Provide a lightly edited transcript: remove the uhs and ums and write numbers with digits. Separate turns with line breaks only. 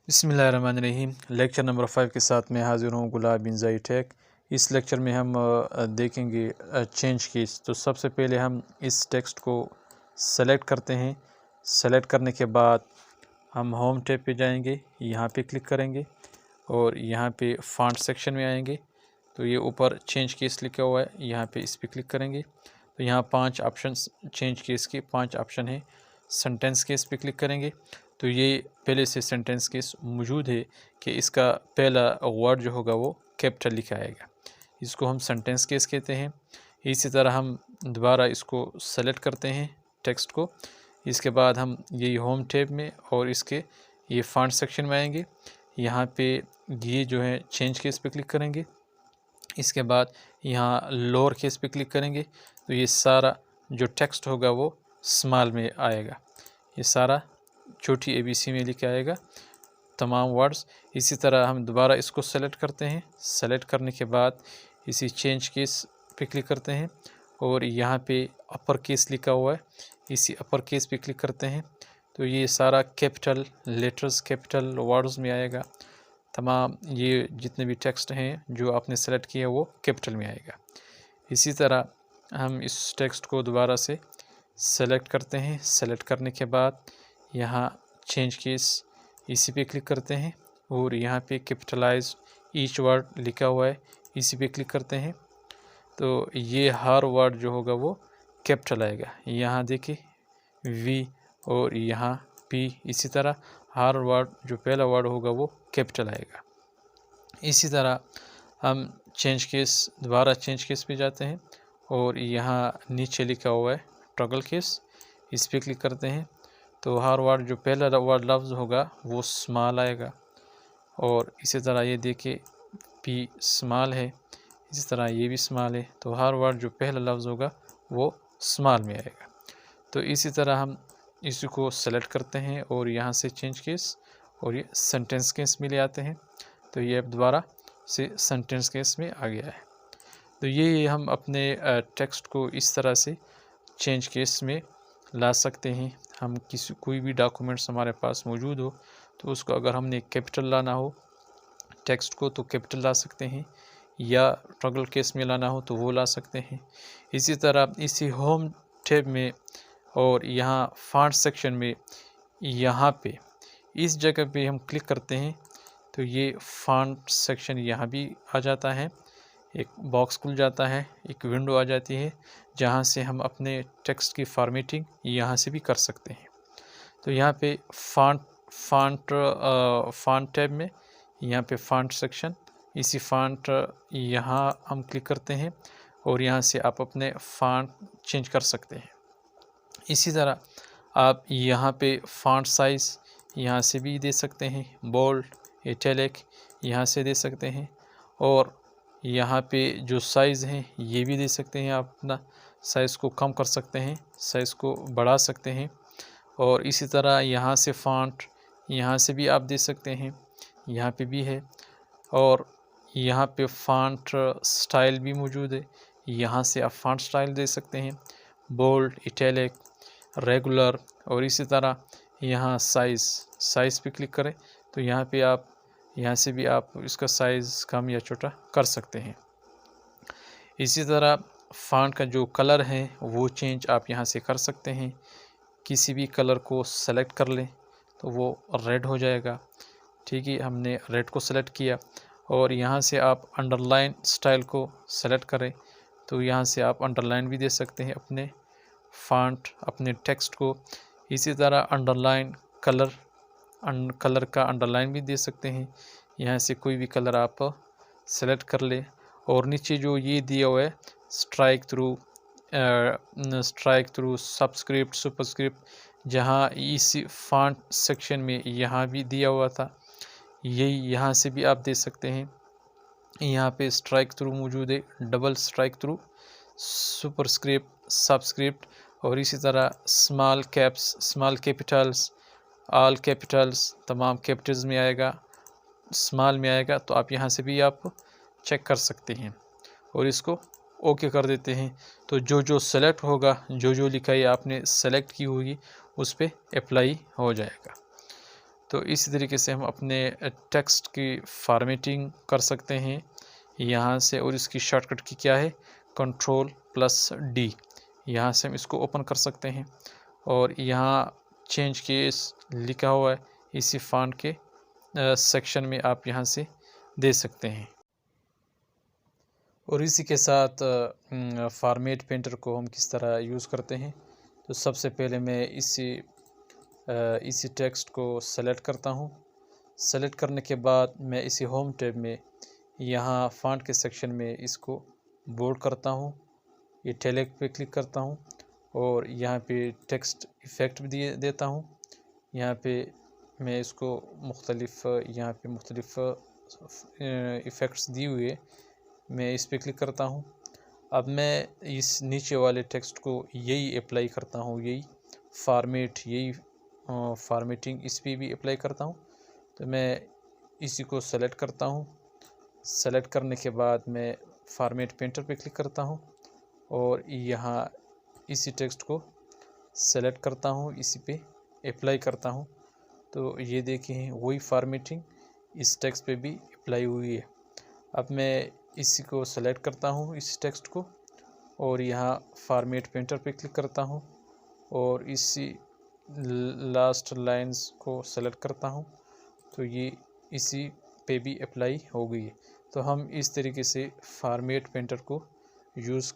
बिस्मिल्लाहिर्रहमानिर्रहीम। Lecture number 5 के साथ मैं हाज़िर हूँ गुलाब बिन ज़ई टेक। इस लेक्चर में हम देखेंगे चेंज कीज़। तो सबसे पहले हम इस टेक्स्ट को सेलेक्ट करते हैं। सेलेक्ट करने के बाद हम होम टैब पे जाएंगे, यहाँ पे क्लिक करेंगे और यहाँ पे फ़ॉन्ट सेक्शन में आएंगे। तो ये ऊपर चेंज केस लिखा हुआ है, यहाँ पे इस पर क्लिक करेंगे तो यहाँ 5 ऑप्शन चेंज केस के 5 ऑप्शन है। सेंटेंस केस पे क्लिक करेंगे तो ये पहले से सेंटेंस केस मौजूद है कि इसका पहला वर्ड जो होगा वो कैपिटल लिखा आएगा। इसको हम सेंटेंस केस कहते हैं। इसी तरह हम दोबारा इसको सेलेक्ट करते हैं टेक्स्ट को। इसके बाद हम यही होम टैब में और इसके ये फॉन्ट सेक्शन में आएंगे। यहाँ पे ये जो है चेंज केस पे क्लिक करेंगे। इसके बाद यहाँ लोअर केस पे क्लिक करेंगे तो ये सारा जो टेक्स्ट होगा वो स्मॉल में आएगा। ये सारा छोटी ABC में लिखा आएगा तमाम वर्ड्स। इसी तरह हम दोबारा इसको सेलेक्ट करते हैं। सेलेक्ट करने के बाद इसी चेंज केस पे क्लिक करते हैं और यहाँ पे अपर केस लिखा हुआ है, इसी अपर केस पे क्लिक करते हैं तो ये सारा कैपिटल लेटर्स कैपिटल वर्ड्स में आएगा। तमाम ये जितने भी टेक्स्ट हैं जो आपने सेलेक्ट किया वो कैपिटल में आएगा। इसी तरह हम इस टेक्स्ट को दोबारा से सेलेक्ट करते हैं। सेलेक्ट करने के बाद यहाँ चेंज केस इसी पे क्लिक करते हैं और यहाँ पे कैपिटलाइज ईच वर्ड लिखा हुआ है, इसी पे क्लिक करते हैं तो ये हर वर्ड जो होगा वो कैपिटल आएगा। यहाँ देखिए V और यहाँ P, इसी तरह हर वर्ड जो पहला वर्ड होगा वो कैपिटल आएगा। इसी तरह हम चेंज केस दोबारा चेंज केस पे जाते हैं और यहाँ नीचे लिखा हुआ है टॉगल केस, इस पर क्लिक करते हैं तो हर वर्ड जो पहला वर्ड लफ्ज़ होगा वो स्मॉल आएगा। और इसी तरह ये देखिए P स्मॉल है, इसी तरह ये भी स्मॉल है तो हर वर्ड जो पहला लफ्ज़ होगा वो स्मॉल में आएगा। तो इसी तरह हम इसी को सेलेक्ट करते हैं और यहाँ से चेंज केस और ये सेंटेंस केस में ले आते हैं तो ये अब दोबारा से सेंटेंस केस में आ गया है। तो ये हम अपने टेक्स्ट को इस तरह से चेंज केस में ला सकते हैं। हम कोई भी डॉक्यूमेंट्स हमारे पास मौजूद हो तो उसको अगर हमने कैपिटल लाना हो टेक्स्ट को तो कैपिटल ला सकते हैं, या टॉगल केस में लाना हो तो वो ला सकते हैं। इसी तरह इसी होम टैब में और यहाँ फॉन्ट सेक्शन में यहाँ पे इस जगह पे हम क्लिक करते हैं तो ये फॉन्ट सेक्शन यहाँ भी आ जाता है, एक बॉक्स खुल जाता है, एक विंडो आ जाती है जहाँ से हम अपने टेक्स्ट की फॉर्मेटिंग यहाँ से भी कर सकते हैं। तो यहाँ पे फॉन्ट टैब में यहाँ पे फॉन्ट सेक्शन, इसी फॉन्ट यहाँ हम क्लिक करते हैं और यहाँ से आप अपने फॉन्ट चेंज कर सकते हैं। इसी तरह आप यहाँ पे फॉन्ट साइज़ यहाँ से भी दे सकते हैं, बोल्ड इटैलिक यहाँ से दे सकते हैं और यहाँ पे जो साइज़ हैं ये भी दे सकते हैं। आप अपना साइज़ को कम कर सकते हैं, साइज़ को बढ़ा सकते हैं। और इसी तरह यहाँ से फ़ॉन्ट यहाँ से भी आप दे सकते हैं, यहाँ पे भी है। और यहाँ पे फ़ॉन्ट स्टाइल भी मौजूद है, यहाँ से आप फ़ॉन्ट स्टाइल दे सकते हैं, बोल्ड इटैलिक रेगुलर। और इसी तरह यहाँ साइज़ पे क्लिक करें तो यहाँ पे आप यहाँ से भी आप इसका साइज़ कम या छोटा कर सकते हैं। इसी तरह फ़ॉन्ट का जो कलर है वो चेंज आप यहाँ से कर सकते हैं। किसी भी कलर को सेलेक्ट कर लें तो वो रेड हो जाएगा। ठीक है, हमने रेड को सेलेक्ट किया और यहाँ से आप अंडरलाइन स्टाइल को सेलेक्ट करें तो यहाँ से आप अंडरलाइन भी दे सकते हैं अपने फ़ॉन्ट अपने टेक्स्ट को। इसी तरह अंडरलाइन कलर का अंडरलाइन भी दे सकते हैं, यहाँ से कोई भी कलर आप सेलेक्ट कर ले। और नीचे जो ये दिया हुआ है स्ट्राइक थ्रू सबस्क्रिप्ट सुपरस्क्रिप्ट, जहाँ इसी फॉन्ट सेक्शन में यहाँ भी दिया हुआ था, यही यहाँ से भी आप दे सकते हैं। यहाँ पे स्ट्राइक थ्रू मौजूद है, double strike through superscript subscript. और इसी तरह small caps small Capitals all Capitals तमाम कैपिटल्स में आएगा, स्मॉल में आएगा तो आप यहाँ से भी आप चेक कर सकते हैं और इसको ओके कर देते हैं। तो जो सेलेक्ट होगा, जो लिखाई आपने सेलेक्ट की होगी उस पर अप्लाई हो जाएगा। तो इसी तरीके से हम अपने टेक्स्ट की फॉर्मेटिंग कर सकते हैं यहाँ से, और इसकी शॉर्टकट की क्या है, Ctrl+D। यहाँ से हम इसको ओपन कर सकते हैं और यहाँ चेंज केस लिखा हुआ है, इसी फॉन्ट के सेक्शन में आप यहाँ से दे सकते हैं। और इसी के साथ फॉर्मेट पेंटर को हम किस तरह यूज़ करते हैं, तो सबसे पहले मैं इसी टेक्स्ट को सेलेक्ट करता हूँ। सेलेक्ट करने के बाद मैं इसी होम टैब में यहाँ फॉन्ट के सेक्शन में इसको बोल्ड करता हूँ, ये इटैलिक पे क्लिक करता हूँ और यहाँ पे टेक्स्ट इफ़ेक्ट भी देता हूँ। यहाँ पे मैं इसको मुख्तलिफ़ इफ़ेक्ट्स दिए हुए, मैं इस पे क्लिक करता हूँ। अब मैं इस नीचे वाले टेक्स्ट को यही अप्लाई करता हूँ, यही फॉर्मेटिंग इस पे भी अप्लाई करता हूँ। तो मैं इसी को सेलेक्ट करता हूँ। सेलेक्ट करने के बाद मैं फॉर्मेट पेंटर पे क्लिक करता हूँ और यहाँ इसी टेक्स्ट को सेलेक्ट करता हूँ, इसी पे अप्लाई करता हूँ। तो ये देखिए वही फॉर्मेटिंग इस टेक्स्ट पे भी अप्लाई हुई है। अब मैं इसी को सेलेक्ट करता हूँ, इस टेक्स्ट को, और यहाँ फॉर्मेट पेंटर पे क्लिक करता हूँ और इसी लास्ट लाइंस को सेलेक्ट करता हूँ। तो ये इसी पे भी अप्लाई हो गई है। तो हम इस तरीके से फॉर्मेट पेंटर को यूज़